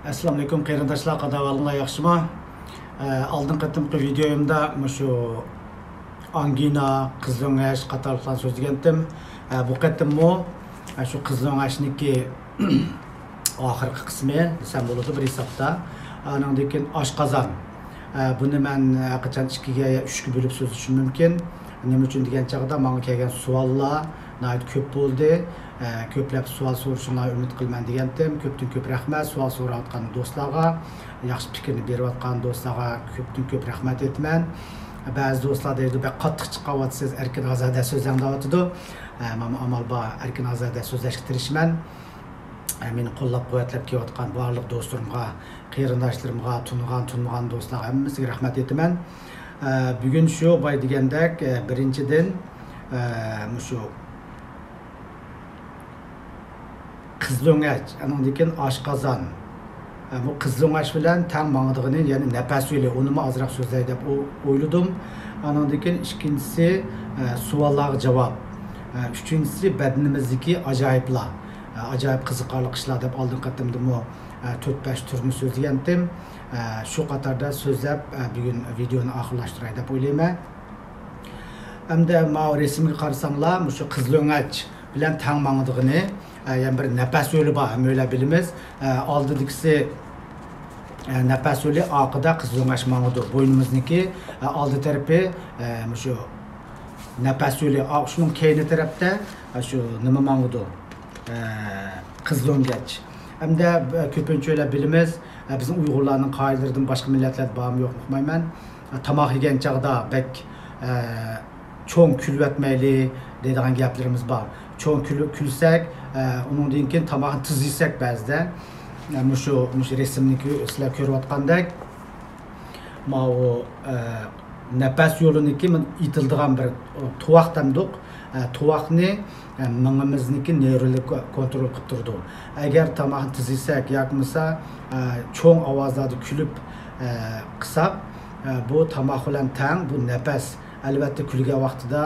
Assalamu alaikum qarindoshlar, qadavallinglar yaxshimi? Oldin qatimqi videoyimda shu angina, qizlo'ngach qatorliqlarni so'zlagandim. Bu qatimmo shu qizlo'ngachniki oxirgi qismi desam bo'ladi bir hisobda. Andan keyin oshqozon. Buni men qachon 2ga 3ga bo'lib so'zlashim mumkin. Nima uchun degan chog'da menga kelgan savollar nəhayət ko'p bo'ldi. Ko'plab savol sorishinglarni umid qilman degandim. Ko'pdan ko'p rahmat savol so'rayotgan do'stlarga, yaxshi fikrni berayotgan do'stlarga ko'pdan ko'p rahmat aytaman. Ba'zi do'stlar deydi, "Bak qattiq chiqyapsiz, erkin ozoda so'zlanglayotdi." Men amal bor erkin ozoda so'zlashga tirishman. Meni qo'llab-quvvatlab kelayotgan barliq do'stlarimga, qarindoshlarimga, tunmagan do'stlarga hammasiga rahmat aytaman. Bugun shu boy degandek, birinchidan shu qizlo'ngach, andan keyin oshqozon. Bu qizlo'ngach bilan tang mangdig'ini, ya'ni nafas yo'li, uni ozroq so'zlay deb o'yladim. Andan keyin ikkinchisi savollarga javob. Uchinchisi badanimizdagi ajoyiblar, ajoyib qiziqarli ishlar deb oldin qatimdimi 4-5 turni so'zlagandim. Shu qatorda so'zlab bugun videoni oxirlashtiray deb o'ylayman. Hamda ma resimga qarasanglar, shu qizlo'ngach bilan tang mangdig'ini, yani bir nafas yo'li bor, o'ylab bilamiz. Oldidagisi nafas yo'li, oqida qizlo'ngach mangdi. Bo'ynimizniki oldi tarafi shu nafas yo'li, shuning keyni tarafda shu nima mangdi? Qizlo'ngach. Hamda ko'pincha o'ylab bilamiz, bizim Uyg'urlarning qoidalaridan boshqa millatlar bormi yo'q bilmayman. Tomoq yegan chog'da bek cho'ng kulvatmayli deydigan gaplarimiz bor. Cho'ng kulsak, undan keyin tomoqni tez yesak ba'zida, shu resimni sizlar ko'rayotgandek, ma u nafas yo'liniki itildigan bir tuvoq demdik. Tuvoqni mingimizniki neyrolik kontrol qilib turdi. Agar tomoqni tez yesak yoki bo'lmasa cho'ng ovozlarda kulib qilsak, bu tomoq bilan tang bu nafas. Albatta kulgan vaqtida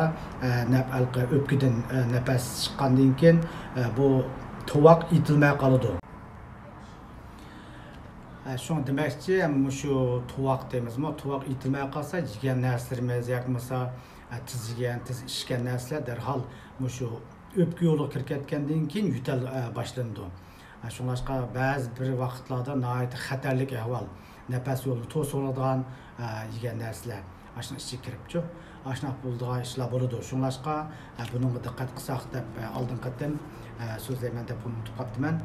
o'pkadan nafas chiqqandan keyin bu tuvoq itilmay qoladi. Shuni demakchi, shu tuvoq deymizmi? Tuvoq itilmay qolsa, yegan narsalarimiz yoki bo'lmasa tiz yegan, tiz ichgan narsalar darhol shu o'pka yo'liga kirib ketgandan keyin yutal boshlandi. Shunga ba'zi bir vaqtlarda nihoyat xatarli ahvol, nafas yo'lini to'sadigan yegan narsalar ashuna ichiga kiribchi. Ashuna bo'ldigan ishlar bo'ladi. Shunga bunga diqqat qilsak deb oldin qatim so'zlayman deb unutib qolibman.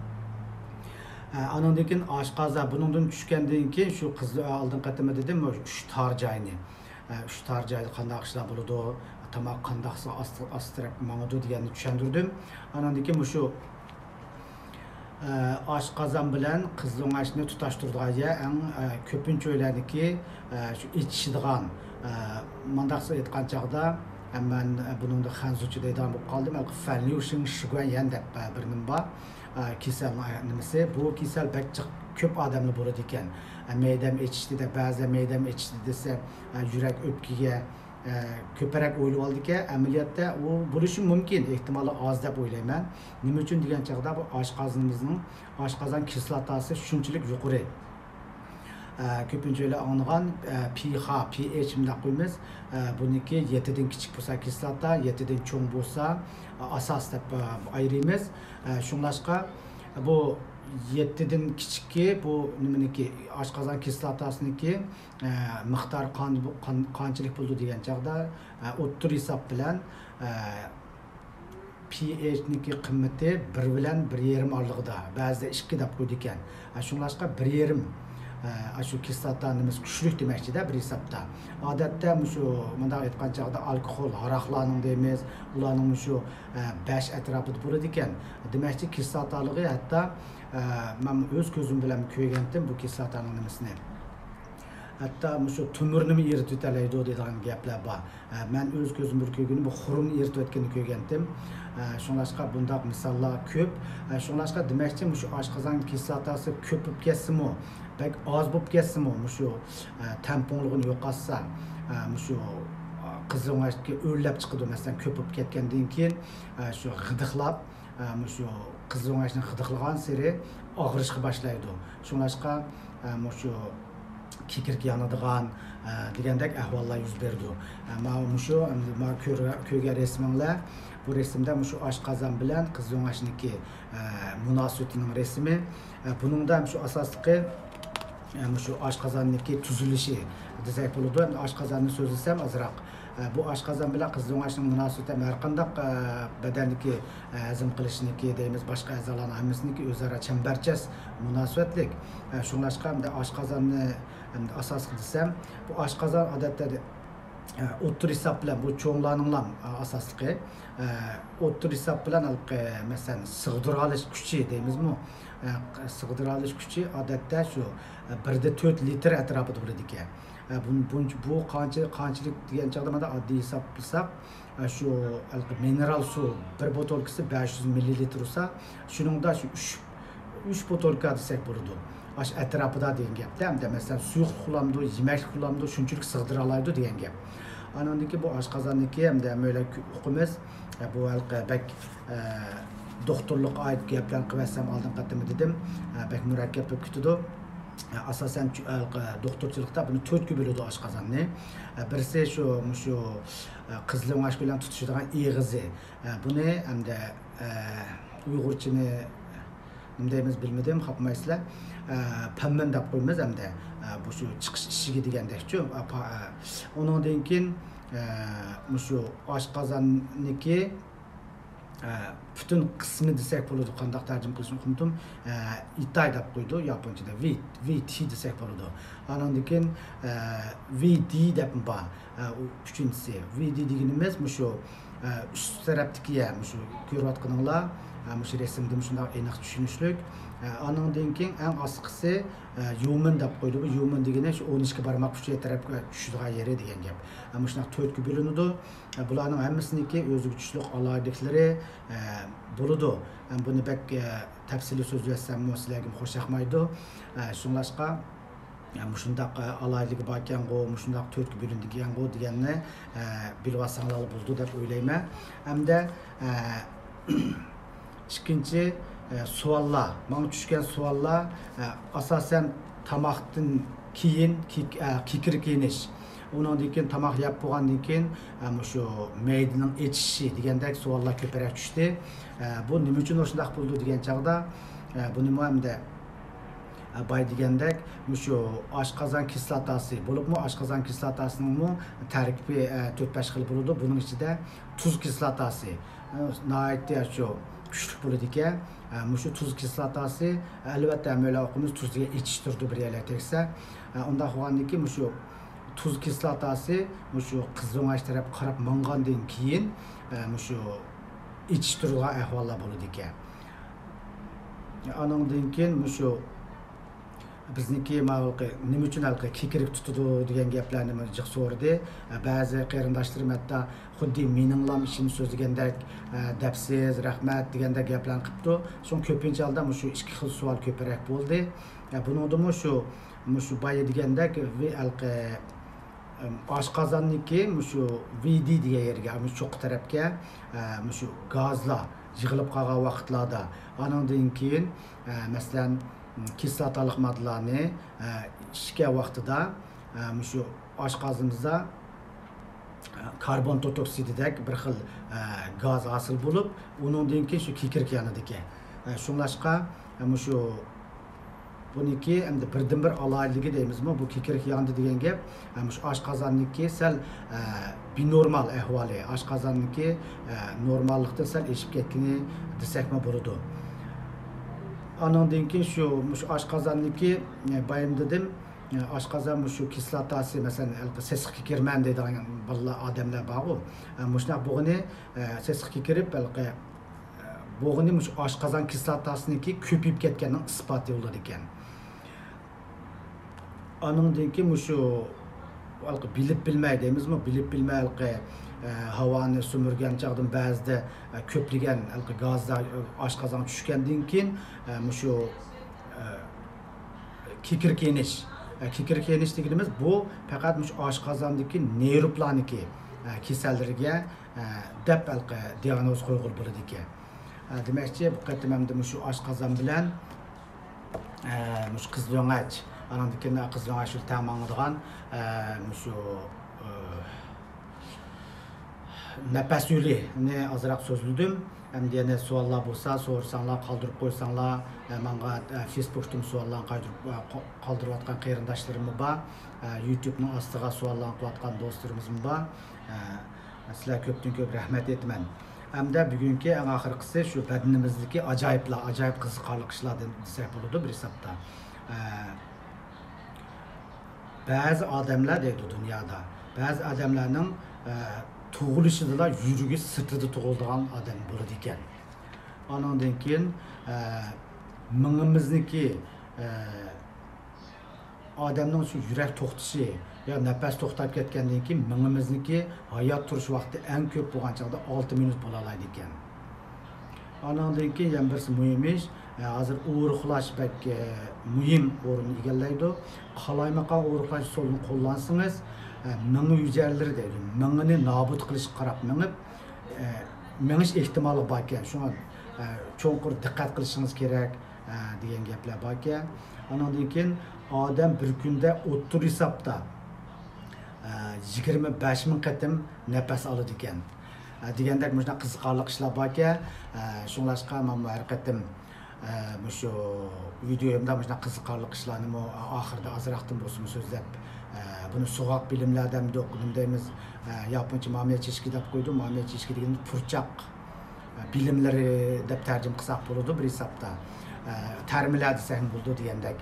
Andan keyin oshqozon, bundan tushgandan keyin shu qizni oldin qatim dedim, 3 tor joyni. 3 tor joyda qanday ishlar bo'ladi, tomoq qandaqsa astirib mangadi deganni tushuntirdim. Andan keyin shu oshqozon bilan qizlo'ngachni tutashtiradigan eng ko'pincha o'yladiki, shu ichishadigan mandaqsa aytgan chog'da men buningda xanzuchi deydigan bo'lib qoldim. Fanli ushin shiguan yan deb bir nim bor. Kasal nimasi, bu kasal bakcha ko'p odamlar bo'ladi ekan. Me'dam ichishdi deb, ba'zi me'dam ichishdi desa, yurak o'pkaga ko'proq o'ylab oldi-ki, amaliyotda u bo'lishi mumkin, ehtimoli oz deb o'ylayman. Nima uchun degan chog'da bu oshqozonimizning oshqozon kislotasi shunchalik yuqori. Ko'pincha anlagan pH bunday qo'yamiz. Buniki 7 dan kichik bo'lsa kislota, 7 dan cho'ng bo'lsa asos deb ayiramiz. Shunga bu 7 dan kichikki bu nimaniki oshqozon kislotasiniki miqdor qanchalik bo'ldi degan chog'da o'ttir hisob bilan pH niki qimmati 1 bilan 1,5 oralig'ida, ba'zida 2 deb qo'ydi ekan. Shunga 1,5 shu kislota nimiz kuchli demakchi-da bir hisobda. Odatda shu bunday aytgan chog'da alkohol, aroqlarning deymiz, ularning shu 5 atrofida bo'ladi ekan. Demakchi kislotaliigi hatto men o'z ko'zim bilan ko'rgandim bu kislotaning nimasini. Hatto shu tumirni eritib o'talaydi degan gaplar bor. Men o'z ko'zim bilan ko'rganim bu xurumni eritib o'tganini ko'rgandim. Shunga bunday misollar ko'p. Shunga demakchi shu oshqozon kislotasi ko'p bo'lib ketsa-mu, bak oz bo'lib ketsa-mu, shu tamponligini yo'qotsa, shu qizlo'ngachga o'rlab chiqadi, masalan, ko'p bo'lib ketgandan keyin shu g'idiqlab, shu qizg'in oshni hidiqlagan sari og'rishga boshlaydi. Shunlashqa shu kekirk yanadigan degandek ahvollar yuz berdi. Shu ko'rgan resminglar, bu resimda shu oshqozon bilan qizg'in oshniki munosabatining resmi. Buningda shu asosliqi shu oshqozonniki tuzilishi desak bo'ladi. Oshqozonni so'zlasam azroq bu oshqozon bilan qizg'in oshning munosabati har qanday badanniki hazm qilishniki deymiz, boshqa a'zolarning hammasiniki o'zaro chambarchas munosabatlik. Shunlashqa oshqozonni asosli desam, bu oshqozon odatda o'ttir hisob bilan bu cho'nglarning asosliqi o'ttir hisob bilan masalan sig'dira olish kuchi deymizmi? Sig'dira olish kuchi odatda shu 1.4 litr atrofida bo'ladi ekan. Bu qanchalik degan chog'da mana oddiy hisob qilsak, shu mineral suv bir botolkasi 500 millilitr bo'lsa, shuningda shu 3 botolka desak bo'ladi. Aş atrofida degan gapda, hamda masalan suyuq xulamdi, yemak xulamdi, shunchalik sig'dira oladi degan gap. Anandaki bu oshqozonniki hamda mo'ylab o'qimiz bu bak doktorlik oid gaplarni qilsam oldin qattiq dedim, bak murakkab bo'lib ketadi. Asosan doktorchilikda buni 4 ga bo'ladi oshqozonni. Birisi shu qizg'in osh bilan tutishadigan eg'izi. Buni hamda Uyg'urchani nima deymiz bilmadim, xapmaysizlar. Pamman deb qo'yamiz hamda bu shu chiqish ishiga degandekchi. Undan keyin shu oshqozonniki butun qismi desak bo'ladi, qanday tarjima qilishni unutdim. Itay deb qo'ydi yaponchada, VT desak bo'ladi. Andan keyin VD deb bor. Uchinchisi VD deganimiz shu üst tarafdagi shu ko'rayotganinglar, shu resimda shunday aniq tushunishlik. Andan keyin eng asqisi human deb qo'ydi. Bu human degani shu 12 barmoq uchi tarafga tushadigan yeri degan gap. Shunday 4 ga bo'linadi. Bularning hammasiniki o'ziga tushliq alohidaliklari bo'ladi. Buni bak tafsili so'zlasam sizlarga xo'sh yoqmaydi. Shunlashqa shundaq alohidaligi bor ekan-ku, shundaq 4 ga bo'linadigan-ku deganni bilib olsanglar bo'ldi deb o'ylayman. Hamda ikkinchi savollar, menga tushgan savollar asosan tomoqdan keyin kekirib kiyinish. Undan keyin tomoq yeb bo'lgandan keyin shu meydining echishi degandek savollar ko'proq tushdi. Bu nima uchun shunday bo'ldi degan chog'da buni hamda bay degandek shu oshqozon kislotasi bo'libmi, oshqozon kislotasining tarkibi 4-5 xil bo'ladi. Buning ichida tuz kislotasi nihoyatda shu kuchli bo'ladi ekan. Shu tuz kislotasi albatta mo'ylab o'qimiz tuzga ichishtirdi bir yerlar tegsa. Unda qolgandiki shu tuz kislotasi shu qizg'in osh taraf qarab mangandan keyin shu ichishtirgan ahvollar bo'ladi ekan. Andan keyin shu bizniki nima uchun kekirib tutadi degan gaplarni jiq so'radi. Ba'zi qarindoshlarim hatto xuddi meninglam ishim so'zlagandek dapsiz, rahmat degandek gaplarni qilibdi. So'ng ko'pincha holda shu ikki xil savol ko'proq bo'ldi. Buningda shu boya degandek oshqozonniki shu VD degan yerga, cho'q tarafga shu gazlar yig'ilib qolgan vaqtlarda, andan keyin masalan kislotalik moddalarni ishga vaqtida shu oshqozonimizda karbon dioksidi bir xil gaz hosil bo'lib, undan keyin shu kekirk yanadi ekan. Shunlashqa shu buniki endi birdan-bir alohidaligi deymizmi, bu kekirk yandi degan gap, shu oshqozonniki sal binormal ahvoli, oshqozonniki normallikdan sal eshib ketgani desakmi bo'ladi. Andan keyin shu oshqozonniki bayim dedim, oshqozon shu kislotasi masalan sesiq kekirman deydigan bolalar odamlar bor-ku. Shunday bo'g'ini sesiq kekirib bo'g'ini oshqozon kislotasiniki ko'payib ketganining isboti bo'ladi ekan. Andan keyin shu bilib bilmay deymizmi, bilib bilmay havoni sumirgan chog'dan ba'zida ko'pligan gazlar oshqozon tushgandan keyin shu kekirk yenish. Kekirk yenish deganimiz bu faqat oshqozondagi nervlarniki kasallariga deb diagnoz qo'yilib bo'ladi ekan. Demakchi, bu qatim hamda shu oshqozon bilan shu qizlo'ngach, andan keyin qizlo'ngach tamamlagan shu nafas yo'lini azroq so'zladim. Hamda yana savollar bo'lsa, so'rasanglar, qoldirib qo'ysanglar, menga Facebook'dan savollarni qoldirayotgan qarindoshlarim bor, YouTube'ning ostiga savollarni qo'yayotgan do'stlarimiz bor. Sizlarga ko'p rahmat aytaman. Hamda bugungi eng oxirgisi shu badanimizdagi ajoyib qiziqarli ishlar desak bo'ladi bir hisobda. Ba'zi odamlar deydi dunyoda, ba'zi odamlarning tug'ilishida yuragi sirtida tug'ilgan odam bo'ladi ekan. Ondan keyin mingimizniki odamning shu yurak to'xtashi ya nafas to'xtab ketgandan keyin mingimizniki hayot turish vaqti eng ko'p bo'lgan chog'da 6 minut bo'la oladi ekan. Ondan keyin yana birisi muhim ish, hozir uyg'uqlash balki muhim o'rin egallaydi. Qalaymaqan uyg'uqlash usulini qo'llansangiz, mingi yujarlari deydi. Mingini nobud qilish qarab mingish ehtimoli bor ekan. Shunga cho'nqur diqqat qilishingiz kerak degan gaplar bor ekan. Ondan keyin odam bir kunda o'ttir hisobda 25 ming qatim nafas oladi ekan. Degandek mana qiziqarli ishlar bor ekan. Shunlashqa men har qatim shu videomda mana qiziqarli ishlarni oxirida azroqdan bo'lsin so'zlab buni so'g'oq bilimlardan deymiz. Yaponcha mamiyachishki deb qo'ydim. Mamiyachishki degan purchoq bilimlari deb tarjima qilsak bo'ladi bir hisobda. Terminlar desam bo'ldi degandek.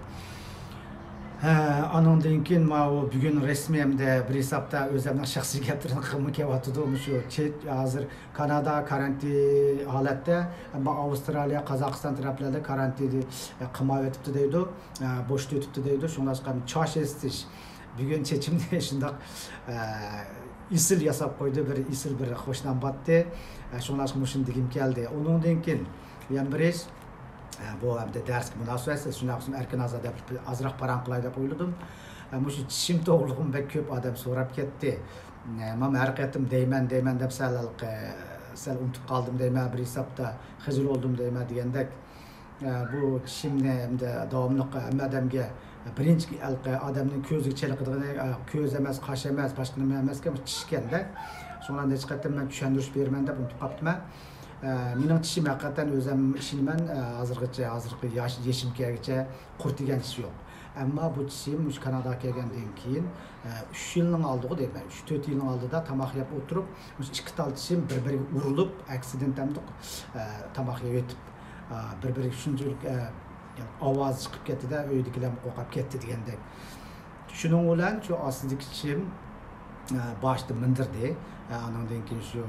Anondan keyin bugun rasmiy hamda bir hisobda o'zimning shaxsiy gaplarni qilib kelyapti. Shu hozir Kanada karantin holatda, ammo Avstraliya, Qozog'iston taraflarida karantinni qilmay o'tibdi deydi, bo'shda o'tibdi deydi. Shunlashqa chosh estish bugun chechimda shundoq isil yasab qo'ydi, bir xo'shdan batdi. Shunlashqa shundigim keldi. Undan keyin yana bir ish bu hamda darsga munosabatsiz shunaqasi erkin azada azroq paran qilay deb o'yladim. Shu tishim to'g'riliqim bek ko'p odam so'rab ketdi. Men har qatim deyman deb sal unutib qoldim deyman, bir hisobda xijil oldim deyman degandek. Bu tishimni hamda davomli hamma odamga birinchi odamning ko'ziga chaliqadigan ko'z emas, qosh emas, boshqa nima emas ekan, tish ekanda. Shundan hech qatim men tushuntirish berman deb unutib qolibman. Mening tishim haqiqatan o'zim ishlayman, hozirgi yeshimgacha qurtigan tish yo'q. Ammo bu tishim shu Kanadaga kelgandan keyin 3 yilning oldiga deyman, 3-4 yilning oldida tomoq yeb o'tirib, ikki tal tishim bir-biriga urilib, aksidentda tomoq yeb o'tib, bir-biriga shunchalik ovoz chiqib ketdi-da, uydagilar qo'rqib ketdi degandek. Shuning bilan shu ostidagi tishim boshda mindirdi. Ondan keyin shu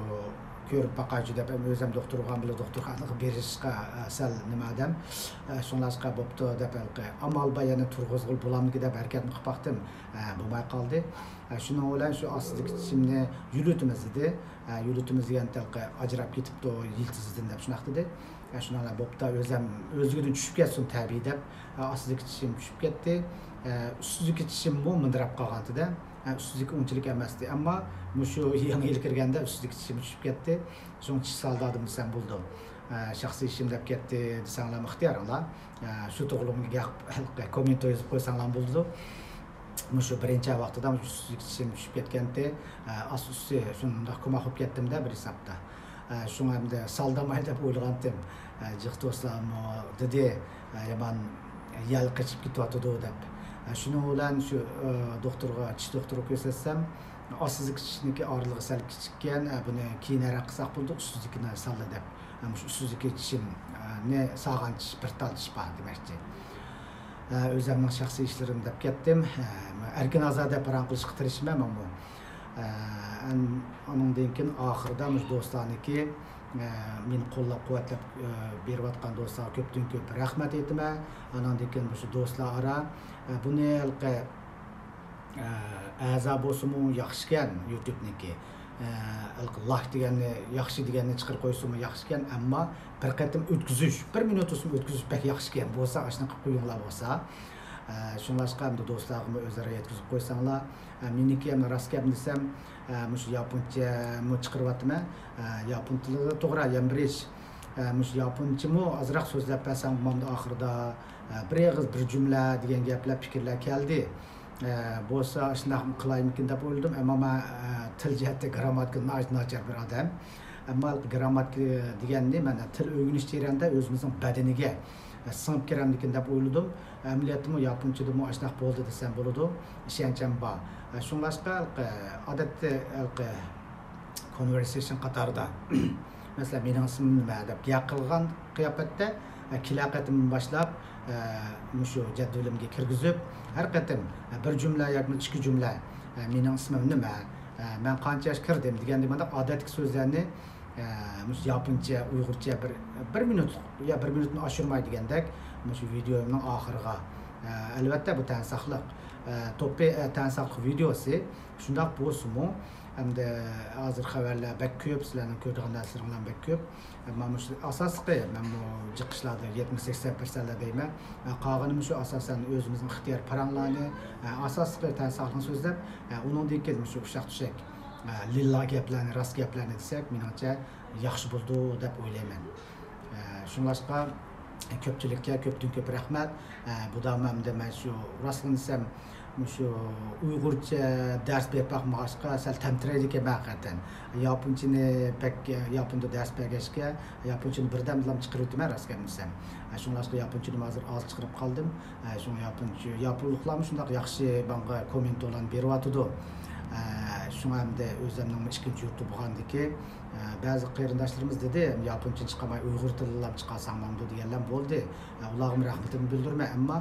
ko'rib baqaychi deb o'zim doktorga bilan doktorxonaga berishga sal nima odam shunlashqa bo'pti deb amal bayani turg'izg'il bo'lamiki deb harakat qilib baqdim, bo'lmay qoldi. Shuning bilan shu ostidagi tishimni yulutimiz edi, yulutimizga yana ajrab ketibdi yiltizdan deb shunaqa dedi. Shunday bo'pti, o'zidan tushib ketsin tabiiy deb ostidagi tishim tushib ketdi. Ustidagi tishim mindirab qolgandi-da. Ustidagi unchalik emasdi, ammo shu yangi yil kirganda ustidagi tishim tushib ketdi. So'ng tish soldadim desam bo'ldi. Shaxsiy ishim deb ketdi desanglar ixtiyoringlar. Shu to'g'rilig'iga komment yozib qo'ysanglar bo'ldi. Shu birinchi vaqtida ustidagi tishim tushib ketganda, asosi shunda ko'mak qilib ketdim-da bir hisobda. Shunga hamda soldamay deb o'ylagandim. Jiq do'stlarim dedi, "Yaman yal qochib ketyapti" deb. Shuning bilan shu doktorga, tish doktoriga ko'rsatsam, ostidagi tishniki og'irligi sal kichikkan, buni keyinroq qilsak bo'ldi, ustidagini soldi deb. Shu ustidagi tishimni sog'an tish, bir tal tish bor demakchi. O'zimning shaxsiy ishlarim deb ketdim. Erkin azada paran qilishga tirishmayman ammo. Ondan keyin oxirida do'stlarniki men qo'llab-quvvatlab berayotgan do'stlarga ko'p rahmat aytaman. Ondan keyin shu do'stlar ara buni a'zo bo'lsa-mu yaxshi ekan YouTube'niki. Like deganni, yaxshi deganni chiqarib qo'ysa-mu yaxshi ekan, ammo bir qatim o'tkazish, 1 minut o'tsin o'tkazish pek yaxshi ekan. Bo'lsa, ashna qilib qo'yinglar bo'lsa. Shunlashqa hamda do'stlarimga o'zaro yetkazib qo'ysanglar. Meniki ham rost gap desam, shu yaponcha chiqaryapman. Yapon tilida to'g'ri, ham bir ish mush yaponchami ozroq so'zlab bersam mana oxirida bir og'iz bir jumla degan gaplar fikrlar keldi. Bo'lsa shunaqa qilaymikin deb o'yladim, ammo men til jihatda grammatika nachar bir odam. Ammo grammatika deganni mana til o'rganish jarayonida o'zimizning badaniga singib kiramdikin deb o'yladim. Amaliyotda yaponchada shunaqa bo'ldi desam bo'ladi. Ishonchim bor. Shunlashqa odatda conversation qatorida masalan mening ismim nima deb gap qilgan qiyofatda kilaqatimdan boshlab shu jadvalimga kirgizib har qatim bir jumla yoki ikki jumla mening ismim nima, men qancha yosh kirdim degandek mana odatli so'zlarni yaponcha uyg'urcha bir minut yo bir minutni oshirmay degandek shu videomning oxiriga albatta bu tansoqliq to'ppi tansoqliq videosi shundoq bo'lsinmi hamda hozir xabarlar bak ko'p, sizlarning ko'rgan narsalardan bak ko'p. Mana shu asosli men bu jiqishlarda 70-80% deyman. Qolganimiz shu asosan o'zimizning ixtiyor paranglarni asosli tansoqliqni so'zlab, uningdan keyin shu ushaq-tushak lilla gaplarni, rost gaplarni desak, menimcha yaxshi bo'ldi deb o'ylayman. Shunlashqa ko'pchilikka ko'pdan ko'p rahmat. Bu damamda men shu rostini desam shu uyg'urcha dars berib boqmag'achqa sal tamtiraydigan haqiqatan. Yaponchani pek yaponda dars bergachga yaponchani birdamlam chiqarib o'tdim rostga desam. Shunlashqa yaponchani hozir oz chiqarib qoldim. Shu yaponliklarni shundoq yaxshi banga komment olan beryotdi. Shunga hamda o'zimning ikkinchi yurti bo'lgandiki ba'zi qarindoshlarimiz dedi yaponcha chiqamay uyg'ur tilida chiqarsam mamdu deganlar bo'ldi. Ularga rahmatimni bildiraman, ammo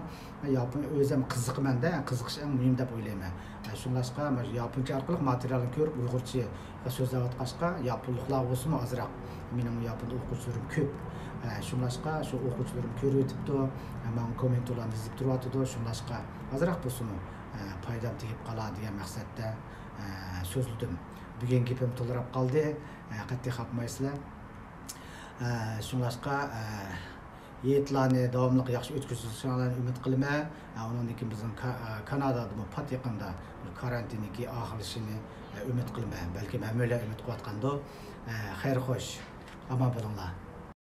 yapon o'zim qiziqmanda, qiziqish eng muhim deb o'ylayman. Shunlashqa yaponcha orqali materialni ko'rib uyg'urcha so'zlayotqachqa yaponliklar bo'lsin ozroq. Mening yapon o'quvchilarim ko'p. Shunlashqa shu o'quvchilarim ko'rib o'tibdi, men kommentlarni yozib turyapti. Shunlashqa ozroq bo'lsin foydam tegib qoladi degan maqsadda so'zladim. Bugun gapim to'ldirib qoldi. Qat'iy xapmaysizlar. Shunlashqa yetlarni davomli yaxshi o'tkazishinglarni umid qilaman. Undan keyin bizning Kanadada pat yaqinda karantiniki oxirlashini umid qilaman. Balki men umid qilayotganda xayr xo'sh. Omon bo'linglar.